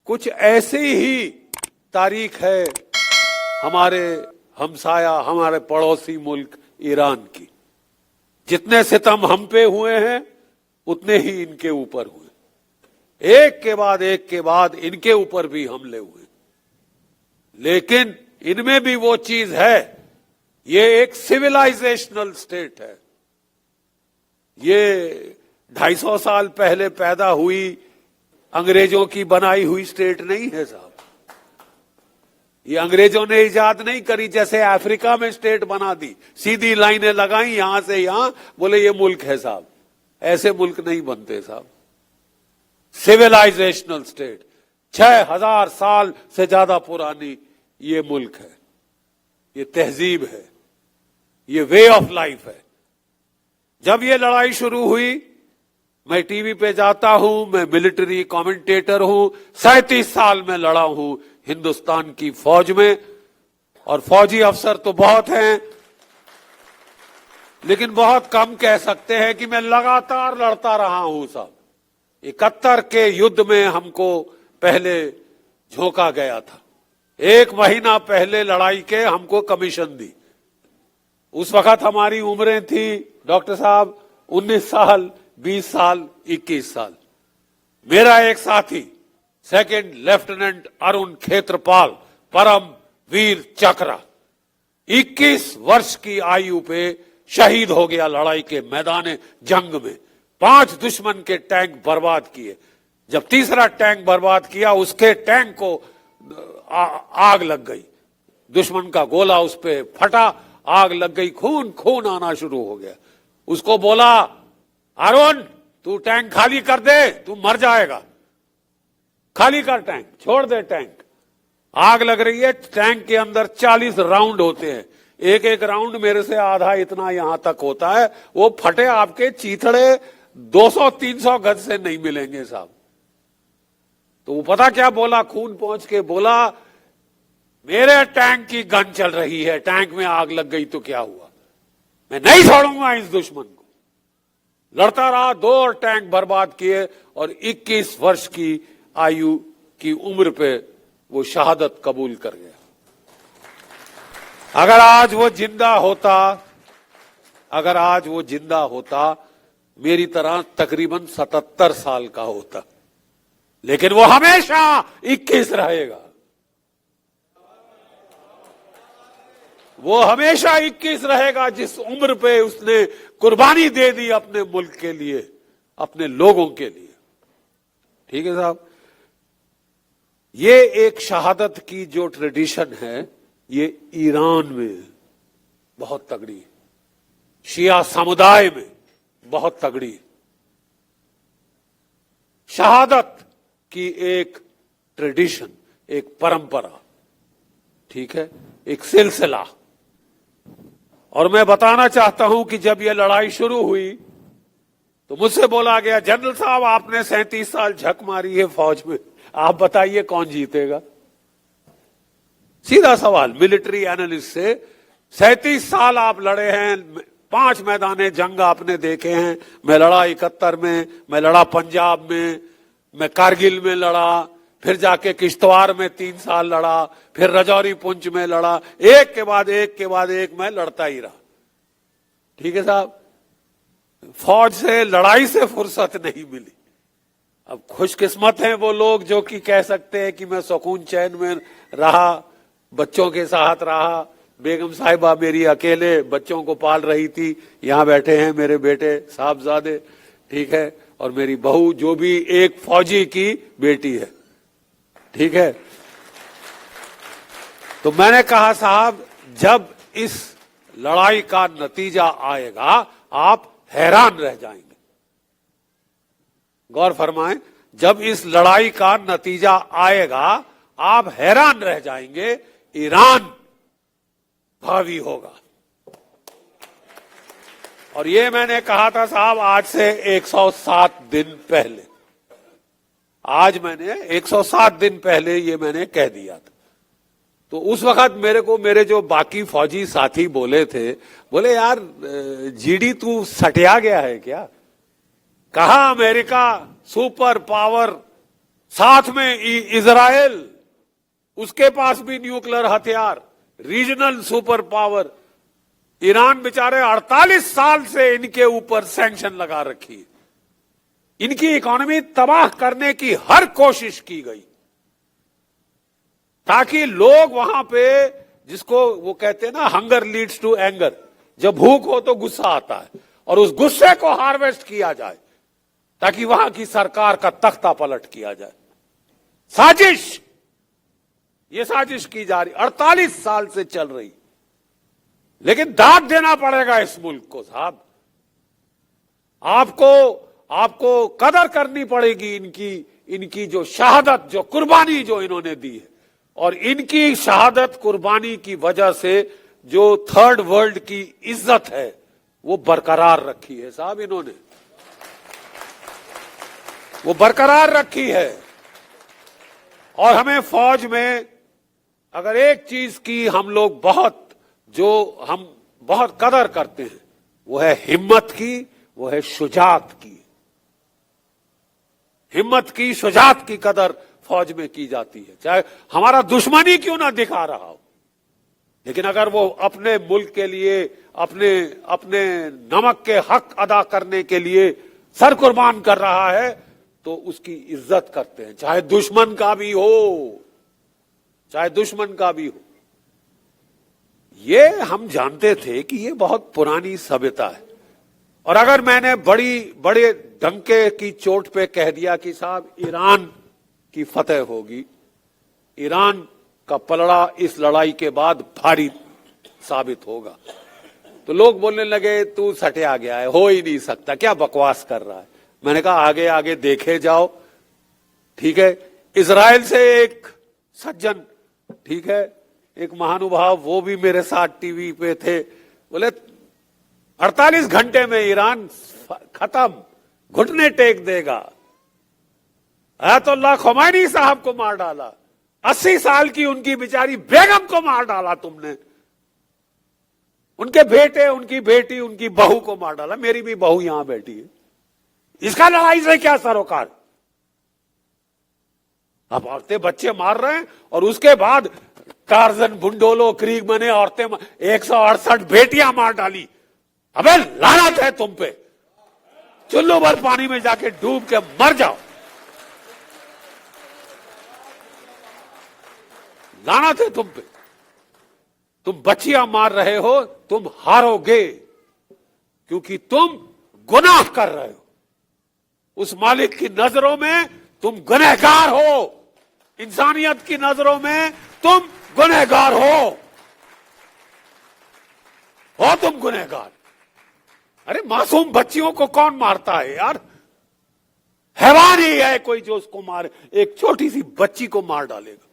कुछ ऐसी ही तारीख है हमारे हमसाया, हमारे पड़ोसी मुल्क ईरान की। जितने सितम हम पे हुए हैं उतने ही इनके ऊपर हुए, एक के बाद इनके ऊपर भी हमले हुए। लेकिन इनमें भी वो चीज है, ये एक सिविलाइजेशनल स्टेट है। ये 250 साल पहले पैदा हुई अंग्रेजों की बनाई हुई स्टेट नहीं है साहब। ये अंग्रेजों ने इजाद नहीं करी, जैसे अफ्रीका में स्टेट बना दी, सीधी लाइनें लगाई यहां से यहां, बोले ये मुल्क है साहब। ऐसे मुल्क नहीं बनते साहब। सिविलाइजेशनल स्टेट, 6000 साल से ज्यादा पुरानी ये मुल्क है, ये तहजीब है, ये वे ऑफ लाइफ है। जब ये लड़ाई शुरू हुई, मैं टीवी पे जाता हूं, मैं मिलिट्री कमेंटेटर हूं, 37 साल में लड़ा हूं हिंदुस्तान की फौज में, और फौजी अफसर तो बहुत हैं, लेकिन बहुत कम कह सकते हैं कि मैं लगातार लड़ता रहा हूं साहब। 71 के युद्ध में हमको पहले झोंका गया था, 1 महीना पहले लड़ाई के हमको कमीशन दी। उस वक्त हमारी उम्रें थी डॉक्टर साहब 19 साल, 20 साल, 21 साल। मेरा एक साथी सेकंड लेफ्टिनेंट अरुण खेत्रपाल, परम वीर चक्र, 21 वर्ष की आयु पे शहीद हो गया लड़ाई के मैदान जंग में। 5 दुश्मन के टैंक बर्बाद किए। जब तीसरा टैंक बर्बाद किया, उसके टैंक को आग लग गई, दुश्मन का गोला उस पे फटा, आग लग गई, खून खून आना शुरू हो गया। उसको बोला, अरुण तू टैंक खाली कर दे, तू मर जाएगा, खाली कर टैंक, छोड़ दे टैंक। आग लग रही है, टैंक के अंदर 40 राउंड होते हैं, एक एक राउंड मेरे से आधा इतना यहां तक होता है। वो फटे आपके चीथड़े 200-300 गज से नहीं मिलेंगे साहब। तो वो पता क्या बोला, खून पहुंच के बोला, मेरे टैंक की गन चल रही है, टैंक में आग लग गई तो क्या हुआ, मैं नहीं छोड़ूंगा इस दुश्मन को। लड़ता रहा, 2 और टैंक बर्बाद किए, और 21 वर्ष की आयु की उम्र पे वो शहादत कबूल कर गया। अगर आज वो जिंदा होता, मेरी तरह तकरीबन 77 साल का होता, लेकिन वो हमेशा 21 रहेगा। वो हमेशा 21 रहेगा, जिस उम्र पे उसने कुर्बानी दे दी अपने मुल्क के लिए, अपने लोगों के लिए। ठीक है साहब। ये एक शहादत की जो ट्रेडिशन है, ये ईरान में बहुत तगड़ी है, शिया समुदाय में बहुत तगड़ी है। शहादत की एक ट्रेडिशन, एक परंपरा, ठीक है, एक सिलसिला। और मैं बताना चाहता हूं कि जब यह लड़ाई शुरू हुई तो मुझसे बोला गया, जनरल साहब आपने 37 साल झक मारी है फौज में, आप बताइए कौन जीतेगा। सीधा सवाल मिलिट्री एनालिस्ट से, 37 साल आप लड़े हैं, 5 मैदाने जंग आपने देखे हैं। मैं लड़ा 71 में, मैं लड़ा पंजाब में, मैं कारगिल में लड़ा, फिर जाके किश्तवाड़ में 3 साल लड़ा, फिर रजौरी पुंछ में लड़ा, एक के बाद एक मैं लड़ता ही रहा। ठीक है साहब। फौज से, लड़ाई से फुर्सत नहीं मिली। अब खुशकिस्मत हैं वो लोग जो कि कह सकते हैं कि मैं सुकून चैन में रहा, बच्चों के साथ रहा। बेगम साहिबा मेरी अकेले बच्चों को पाल रही थी, यहां बैठे हैं मेरे बेटे साहबजादे, ठीक है, और मेरी बहू जो भी एक फौजी की बेटी है। ठीक है। तो मैंने कहा साहब, जब इस लड़ाई का नतीजा आएगा आप हैरान रह जाएंगे। गौर फरमाएं, जब इस लड़ाई का नतीजा आएगा आप हैरान रह जाएंगे। ईरान भावी होगा। और ये मैंने कहा था साहब आज से 107 दिन पहले। आज मैंने 107 दिन पहले ये मैंने कह दिया था। तो उस वक्त मेरे जो बाकी फौजी साथी बोले थे, बोले यार जीडी तू सटिया गया है क्या? कहा अमेरिका सुपर पावर साथ में इजराइल, उसके पास भी न्यूक्लियर हथियार, रीजनल सुपर पावर। ईरान बेचारे 48 साल से इनके ऊपर सैंक्शन लगा रखी है। इनकी इकोनॉमी तबाह करने की हर कोशिश की गई ताकि लोग वहां पे, जिसको वो कहते हैं ना, हंगर लीड्स टू एंगर, जब भूख हो तो गुस्सा आता है, और उस गुस्से को हार्वेस्ट किया जाए ताकि वहां की सरकार का तख्ता पलट किया जाए। साजिश, ये साजिश की जा रही, 48 साल से चल रही। लेकिन दाद देना पड़ेगा इस मुल्क को साहब। आपको कदर करनी पड़ेगी इनकी जो शहादत, जो कुर्बानी जो इन्होंने दी है, और इनकी शहादत कुर्बानी की वजह से जो थर्ड वर्ल्ड की इज्जत है वो बरकरार रखी है साहब। इन्होंने वो बरकरार रखी है। और हमें फौज में अगर एक चीज की हम लोग हम बहुत कदर करते हैं, वो है हिम्मत की, वो है शुजात की। हिम्मत की, शुजात की कदर फौज में की जाती है, चाहे हमारा दुश्मन ही क्यों ना दिखा रहा हो। लेकिन अगर वो अपने मुल्क के लिए, अपने नमक के हक अदा करने के लिए सर कुर्बान कर रहा है तो उसकी इज्जत करते हैं, चाहे दुश्मन का भी हो, चाहे दुश्मन का भी हो। ये हम जानते थे कि ये बहुत पुरानी सभ्यता है। और अगर मैंने बड़े डंके की चोट पे कह दिया कि साहब ईरान की फतेह होगी, ईरान का पलड़ा इस लड़ाई के बाद भारी साबित होगा, तो लोग बोलने लगे तू सटिया गया है, हो ही नहीं सकता, क्या बकवास कर रहा है। मैंने कहा आगे आगे देखे जाओ, ठीक है। इजराइल से एक सज्जन, ठीक है, एक महानुभाव, वो भी मेरे साथ टीवी पे थे, बोले 48 घंटे में ईरान खत्म, घुटने टेक देगा। आयतुल्लाह खुमैनी साहब को मार डाला, 80 साल की उनकी बेचारी बेगम को मार डाला तुमने, उनके बेटे, उनकी बेटी, उनकी बहू को मार डाला। मेरी भी बहू यहां बैठी है, इसका लड़ाई से क्या सरोकार। अब औरतें बच्चे मार रहे हैं और उसके बाद टार्जन, बुंडोलो, क्रीग मने औरतें 168 बेटियां मार डाली। अबे लानत है तुम पे, चुल्लू भर पानी में जाके डूब के मर जाओ। लानत है तुम पे, तुम बच्चियां मार रहे हो, तुम हारोगे क्योंकि तुम गुनाह कर रहे हो। उस मालिक की नजरों में तुम गुनहगार हो, इंसानियत की नजरों में तुम गुनहगार हो तुम गुनहगार। अरे मासूम बच्चियों को कौन मारता है यार, हैवान ही है कोई जो उसको मारे, एक छोटी सी बच्ची को मार डालेगा।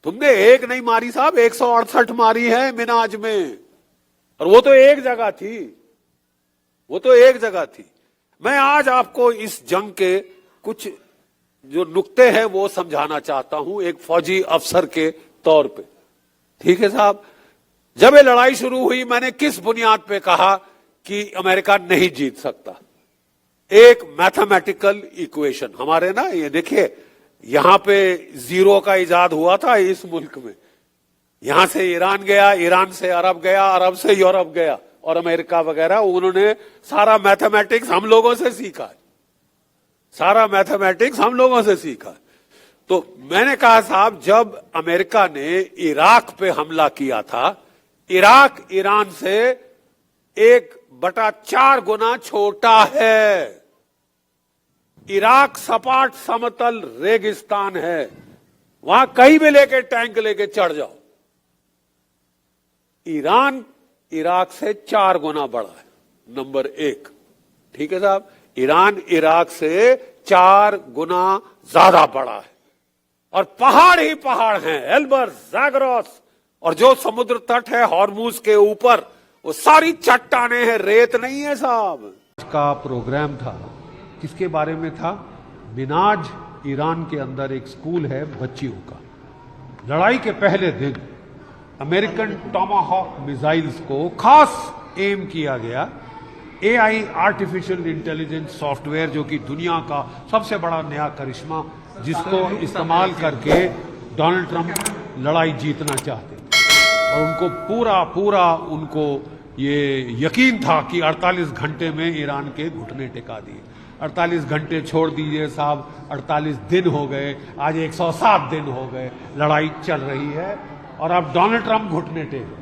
तुमने एक नहीं मारी साहब, 168 मारी है मिनाज में, और वो तो एक जगह थी, वो तो एक जगह थी। मैं आज आपको इस जंग के कुछ जो नुक्ते हैं वो समझाना चाहता हूं एक फौजी अफसर के तौर पे, ठीक है साहब। जब ये लड़ाई शुरू हुई, मैंने किस बुनियाद पे कहा कि अमेरिका नहीं जीत सकता। एक मैथमेटिकल इक्वेशन हमारे ना, ये देखिए यहां पे जीरो का इजाद हुआ था इस मुल्क में, यहां से ईरान गया, ईरान से अरब गया, अरब से यूरोप गया, और अमेरिका वगैरह, उन्होंने सारा मैथमेटिक्स हम लोगों से सीखा है, सारा मैथमेटिक्स हम लोगों से सीखा। तो मैंने कहा साहब, जब अमेरिका ने इराक पे हमला किया था, इराक ईरान से 1/4 गुना छोटा है। इराक सपाट समतल रेगिस्तान है, वहां कहीं भी लेके टैंक लेके चढ़ जाओ। ईरान इराक से 4 गुना बड़ा है, नंबर 1, ठीक है साहब। ईरान इराक से 4 गुना ज्यादा बड़ा है, और पहाड़ ही पहाड़ हैं, एल्बर्स, ज़ाग्रोस, और जो समुद्र तट है हॉर्मुज के ऊपर, वो सारी चट्टाने हैं, रेत नहीं है साहब। का प्रोग्राम था, किसके बारे में था? मिनाज ईरान के अंदर एक स्कूल है बच्चियों का। लड़ाई के पहले दिन अमेरिकन टॉमाहॉक मिसाइल्स को खास एम किया गया। एआई, आर्टिफिशियल इंटेलिजेंस सॉफ्टवेयर, जो कि दुनिया का सबसे बड़ा नया करिश्मा जिसको इस्तेमाल करके डोनाल्ड ट्रंप लड़ाई जीतना चाहते थे। और उनको पूरा उनको ये यकीन था कि 48 घंटे में ईरान के घुटने टिका दिए। 48 घंटे छोड़ दीजिए साहब, 48 दिन हो गए, आज 107 दिन हो गए, लड़ाई चल रही है और अब डोनाल्ड ट्रंप घुटने टेक।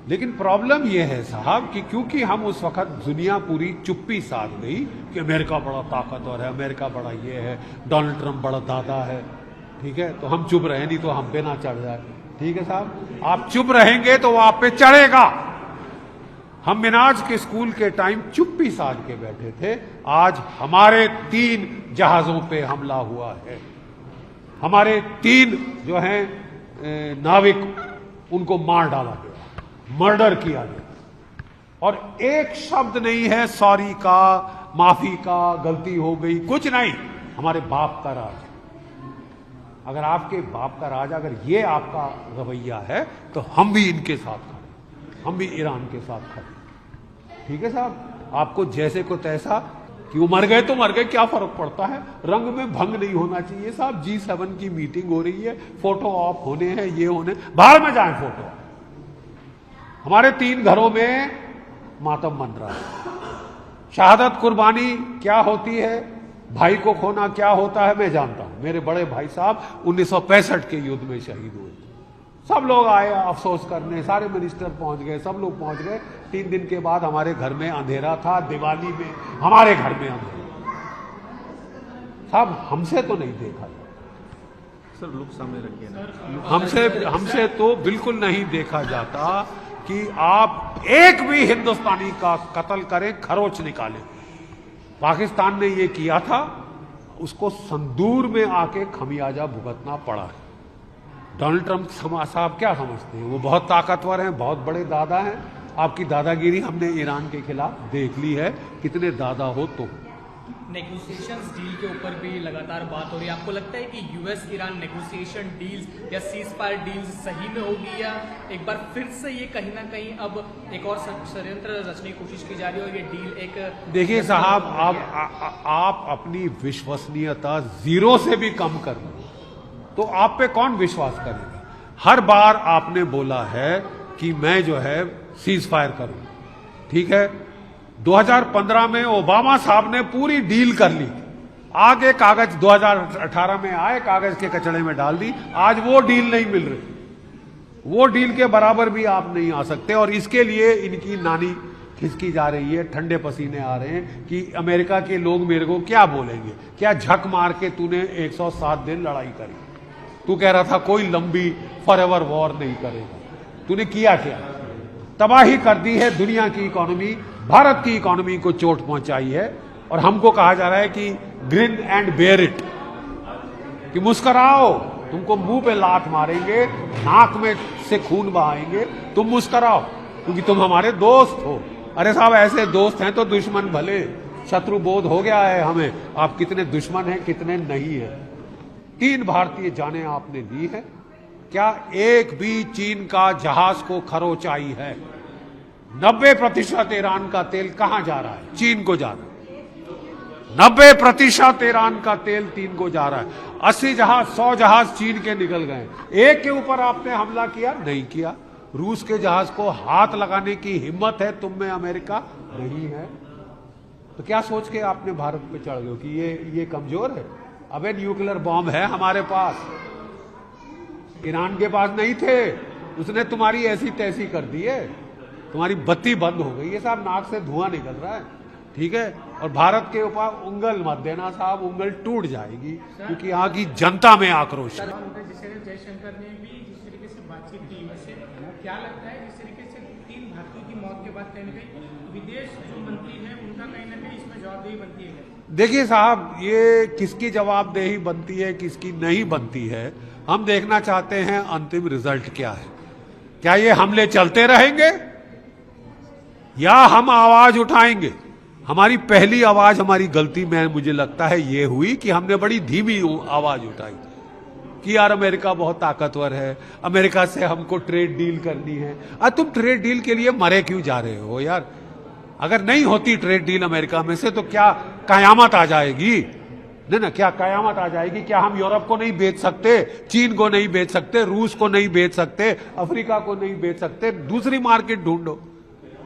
लेकिन प्रॉब्लम यह है साहब कि क्योंकि हम उस वक्त दुनिया पूरी चुप्पी साध गई कि अमेरिका बड़ा ताकतवर है, अमेरिका बड़ा ये है, डोनाल्ड ट्रंप बड़ा दादा है, ठीक है, तो हम चुप रहे, नहीं तो हम पे ना चढ़ जाए। ठीक है साहब, आप चुप रहेंगे तो वो आप पे चढ़ेगा। हम मिनाज के स्कूल के टाइम चुप्पी साध के बैठे थे, आज हमारे 3 जहाजों पे हमला हुआ है, हमारे 3 जो हैं नाविक उनको मार डाला गया, मर्डर किया गया और एक शब्द नहीं है सॉरी का, माफी का, गलती हो गई, कुछ नहीं। हमारे बाप का राज, अगर आपके बाप का राज, अगर ये आपका रवैया है तो हम भी इनके साथ खड़े, हम भी ईरान के साथ खड़े। ठीक है साहब, आपको जैसे को तैसा कि वो मर गए तो मर गए, क्या फर्क पड़ता है, रंग में भंग नहीं होना चाहिए साहब। G7 की मीटिंग हो रही है, फोटो ऑफ होने हैं, ये होने, बाहर में जाए फोटो। हमारे 3 घरों में मातम बन रहा है। शहादत कुर्बानी क्या होती है, भाई को खोना क्या होता है, मैं जानता हूं। मेरे बड़े भाई साहब 1965 के युद्ध में शहीद हुए थे। सब लोग आए अफसोस करने, सारे मिनिस्टर पहुंच गए, सब लोग पहुंच गए। 3 दिन के बाद हमारे घर में अंधेरा था, दिवाली में हमारे घर में अंधेरा। साहब हमसे तो नहीं देखा जाता सर, लोग सामने रखिए ना। हमसे तो बिल्कुल नहीं देखा जाता कि आप एक भी हिंदुस्तानी का कत्ल करें, खरोच निकालें। पाकिस्तान ने ये किया था, उसको संदूर में आके खमियाजा भुगतना पड़ा है। डोनाल्ड ट्रंप साहब क्या समझते हैं, वो बहुत ताकतवर हैं, बहुत बड़े दादा हैं। आपकी दादागिरी हमने ईरान के खिलाफ देख ली है, कितने दादा हो तो। नेगोशिएशंस डील के ऊपर भी लगातार बात हो रही है। आपको लगता है कि यूएस ईरान नेगोशिएशन डील्स या सीज फायर डील्स सही में होगी, या एक बार फिर से ये कहीं ना कहीं अब एक और षड्यंत्र रचने की कोशिश की जा रही है और ये डील एक। देखिए साहब, आप अपनी विश्वसनीयता 0 से भी कम कर लो तो आप पे कौन विश्वास करेगा। हर बार आपने बोला है कि मैं जो है सीज फायर करूं, ठीक है। 2015 में ओबामा साहब ने पूरी डील कर ली, आगे कागज 2018 में आए, कागज के कचड़े में डाल दी। आज वो डील नहीं मिल रही, वो डील के बराबर भी आप नहीं आ सकते। और इसके लिए इनकी नानी खिसकी जा रही है, ठंडे पसीने आ रहे हैं कि अमेरिका के लोग मेरे को क्या बोलेंगे। क्या झक मार के तूने 107 दिन लड़ाई करी, तू कह रहा था कोई लंबी फॉरएवर वॉर नहीं करेगा, तूने किया क्या, तबाही कर दी है दुनिया की इकोनॉमी, भारत की इकोनॉमी को चोट पहुंचाई है। और हमको कहा जा रहा है कि ग्रिन एंड बेयर इट, कि मुस्कुराओ, तुमको मुंह पे लात मारेंगे, नाक में से खून बहाएंगे, तुम मुस्कुराओ क्योंकि तुम हमारे दोस्त हो। अरे साहब, ऐसे दोस्त हैं तो दुश्मन भले, शत्रु बोध हो गया है हमें, आप कितने दुश्मन हैं कितने नहीं है। 3 भारतीय जानें आपने दी है, क्या एक भी चीन का जहाज को खरोच आई है। 90% ईरान का तेल कहां जा रहा है, चीन को जा रहा है। 90% ईरान का तेल चीन को जा रहा है। 80 जहाज 100 जहाज चीन के निकल गए, एक के ऊपर आपने हमला किया नहीं किया। रूस के जहाज को हाथ लगाने की हिम्मत है तुम में, अमेरिका नहीं है। तो क्या सोच के आपने भारत पे चढ़ गए कि ये कमजोर है। अबे न्यूक्लियर बॉम्ब है हमारे पास, ईरान के पास नहीं थे, उसने तुम्हारी ऐसी तैसी कर दी है, तुम्हारी बत्ती बंद हो गई है साहब, नाक से धुआं निकल रहा है, ठीक है। और भारत के ऊपर उंगल मत देना साहब, उंगल टूट जाएगी क्योंकि यहाँ की जनता में आक्रोश है। जयशंकर ने भी जिस तरीके से बातचीत की वैसे क्या लगता है, जिस तरीके से 3 भारतीयों की मौत के बाद कहीं ना कहीं विदेश जो मंत्री है उनका कहीं ना कहीं इसमें जवाबदेही बनती है। देखिए साहब, ये किसकी जवाबदेही बनती है किसकी नहीं बनती है, हम देखना चाहते हैं अंतिम रिजल्ट क्या है। क्या ये हमले चलते रहेंगे या हम आवाज उठाएंगे। हमारी पहली आवाज, हमारी गलती में मुझे लगता है ये हुई कि हमने बड़ी धीमी आवाज उठाई कि यार अमेरिका बहुत ताकतवर है, अमेरिका से हमको ट्रेड डील करनी है। तुम ट्रेड डील के लिए मरे क्यों जा रहे हो यार। अगर नहीं होती ट्रेड डील अमेरिका में से तो क्या कयामत आ जाएगी। ना क्या कयामत आ जाएगी? क्या हम यूरोप को नहीं बेच सकते, चीन को नहीं बेच सकते, रूस को नहीं बेच सकते, अफ्रीका को नहीं बेच सकते? दूसरी मार्केट ढूंढो।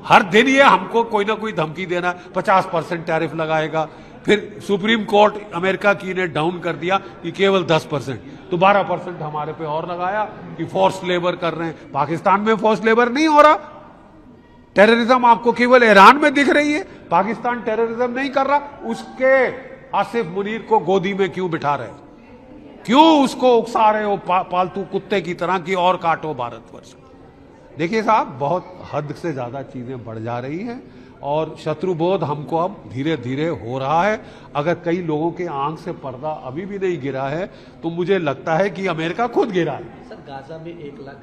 हर दिन ये हमको कोई ना कोई धमकी देना, 50% टैरिफ लगाएगा, फिर सुप्रीम कोर्ट अमेरिका की ने डाउन कर दिया कि केवल 10%, तो 12% हमारे पे और लगाया कि फोर्स लेबर कर रहे हैं। पाकिस्तान में फोर्स लेबर नहीं हो रहा। टेररिज्म आपको केवल ईरान में दिख रही है, पाकिस्तान टेररिज्म नहीं कर रहा। उसके आसिफ मुनीर को गोदी में क्यों बिठा रहे, क्यों उसको उकसा रहे हो पालतू कुत्ते की तरह कि और काटो भारतवर्ष? देखिए साहब, बहुत हद से ज्यादा चीजें बढ़ जा रही हैं और शत्रुबोध हमको अब धीरे धीरे हो रहा है। अगर कई लोगों के आंख से पर्दा अभी भी नहीं गिरा है तो मुझे लगता है कि अमेरिका खुद गिरा है। सर, गाजा में 1 लाख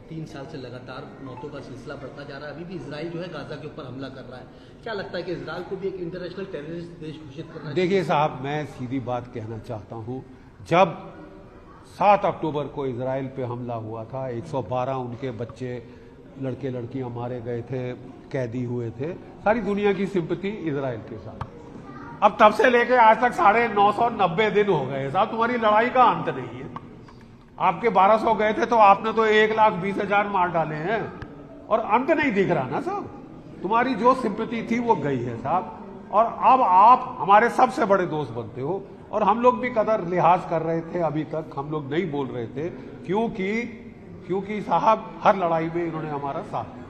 3 साल से लगातार मौतों का सिलसिला बढ़ता जा रहा है। अभी भी इजराइल जो है गाजा के ऊपर हमला कर रहा है। क्या लगता है कि इजराइल को भी एक इंटरनेशनल टेररिस्ट देश घोषित करना चाहिए? देखिए साहब, मैं सीधी बात कहना चाहता हूं, जब 7 अक्टूबर को इजराइल पे हमला हुआ था, 112 उनके बच्चे लड़के लड़कियां मारे गए थे, कैदी हुए थे, सारी दुनिया की सिंपैथी इजराइल के साथ। अब तब से लेकर आज तक 990 दिन हो गए साहब, तुम्हारी लड़ाई का अंत नहीं है। आपके 1200 गए थे तो आपने तो 1,20,000 मार डाले हैं और अंत नहीं दिख रहा ना साहब। तुम्हारी जो सिंपैथी थी वो गई है साहब, और अब आप हमारे सबसे बड़े दोस्त बनते हो और हम लोग भी कदर लिहाज कर रहे थे। अभी तक हम लोग नहीं बोल रहे थे क्योंकि साहब हर लड़ाई में इन्होंने हमारा साथ दिया।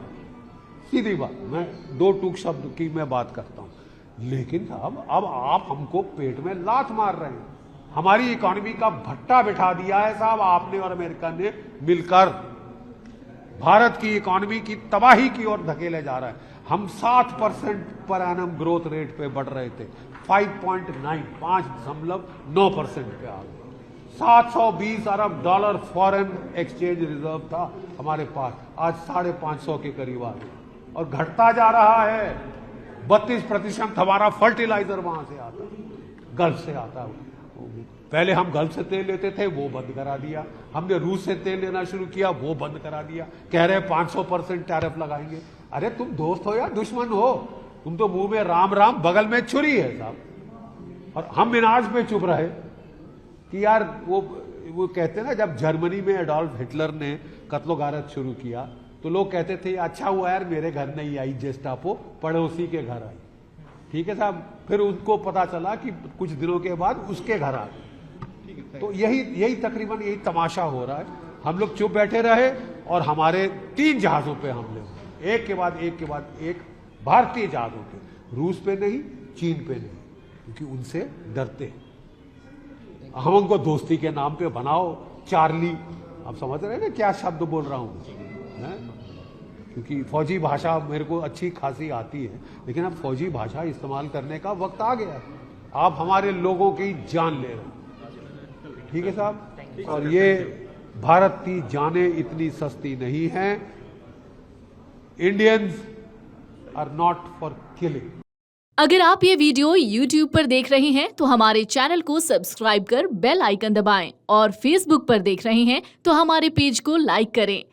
सीधी बात, मैं 2 टूक शब्द की मैं बात करता हूं। लेकिन साहब अब आप हमको पेट में लात मार रहे हैं। हमारी इकोनॉमी का भट्टा बिठा दिया है साहब आपने और अमेरिका ने मिलकर। भारत की इकोनॉमी की तबाही की ओर धकेले जा रहा है। हम 7% पर एनम ग्रोथ रेट पे बढ़ रहे थे, 5.9% पे आ गए। 720 अरब डॉलर फॉरेन एक्सचेंज रिजर्व था हमारे पास, आज 550 के करीब आ गए और घटता जा रहा है। 32% हमारा फर्टिलाइजर वहां से आता, गल्फ से आता। पहले हम गल्फ से तेल लेते थे, वो बंद करा दिया। हमने रूस से तेल लेना शुरू किया, वो बंद करा दिया। कह रहे 500% टैरिफ लगाएंगे। अरे तुम दोस्त हो या दुश्मन हो? तुम तो मुंह में राम राम, बगल में छुरी है साहब। और हम मिनाज पे चुप रहे कि यार वो कहते ना, जब जर्मनी में एडोल्फ हिटलर ने कत्लो गारत शुरू किया तो लोग कहते थे अच्छा हुआ यार मेरे घर नहीं आई जेस्टापो, पड़ोसी के घर आई। ठीक है साहब, फिर उनको पता चला कि कुछ दिनों के बाद उसके घर आ गए। तो यही तकरीबन यही तमाशा हो रहा है। हम लोग चुप बैठे रहे और हमारे 3 जहाजों पे हमले हुए, एक के बाद एक भारतीय जहाजों पे। रूस पे नहीं, चीन पे नहीं, क्योंकि उनसे डरते हैं। हम उनको दोस्ती के नाम पे बनाओ चार्ली। आप समझ रहे हैं ना क्या शब्द बोल रहा हूं? क्योंकि फौजी भाषा मेरे को अच्छी खासी आती है, लेकिन अब फौजी भाषा इस्तेमाल करने का वक्त आ गया है। आप हमारे लोगों की जान ले रहे हैं, ठीक है साहब? और ये भारत की जानें इतनी सस्ती नहीं हैं। Indians are not for killing. अगर आप ये वीडियो YouTube पर देख रहे हैं तो हमारे चैनल को सब्सक्राइब कर बेल आइकन दबाएं, और Facebook पर देख रहे हैं तो हमारे पेज को लाइक करें।